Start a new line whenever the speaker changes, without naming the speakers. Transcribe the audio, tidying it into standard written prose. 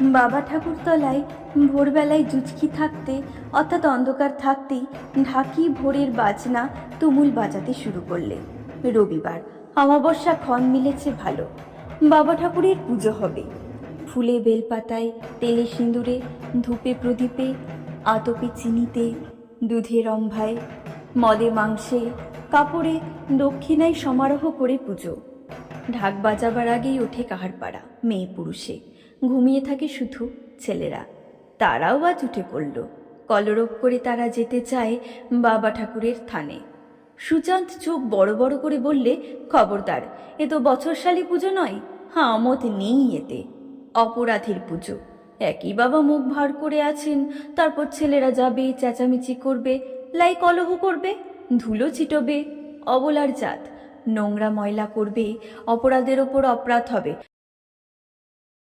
বাবা ঠাকুরতলায় ভোরবেলায় জুচকি থাকতে অর্থাৎ অন্ধকার থাকতেই ঢাকি ভোরের বাজনা তুমুল বাজাতে শুরু করলে। রবিবার অমাবস্যা ক্ষণ মিলেছে ভালো। বাবা ঠাকুরের পুজো হবে। ফুলে বেলপাতায়, তেলে সিঁদুরে, ধূপে প্রদীপে, আতপে চিনিতে, দুধে রম্ভায়, মদে মাংসে, কাপড়ে দক্ষিণায় সমারোহ করে পুজো। ঢাক বাজাবার আগেই ওঠে কাহারপাড়া মেয়ে পুরুষে। ঘুমিয়ে থাকে শুধু ছেলেরা। তারাও আজ উঠে পড়ল। কলরব করে তারা যেতে চায় বাবা ঠাকুরের থানে। সুচাঁদ চোখ বড় বড় করে বললে, খবরদার, এ তো বছরশালী পুজো নয়, আমত নেই এতে। অপরাধীর পুজো। একই বাবা মুখ ভার করে আছেন, তারপর ছেলেরা যাবে, চেঁচামেচি করবে, লাই কলহ করবে, ধুলো ছিটবে। অবলার জাত, নোংরা ময়লা করবে, অপরাধের ওপর অপরাধ হবে।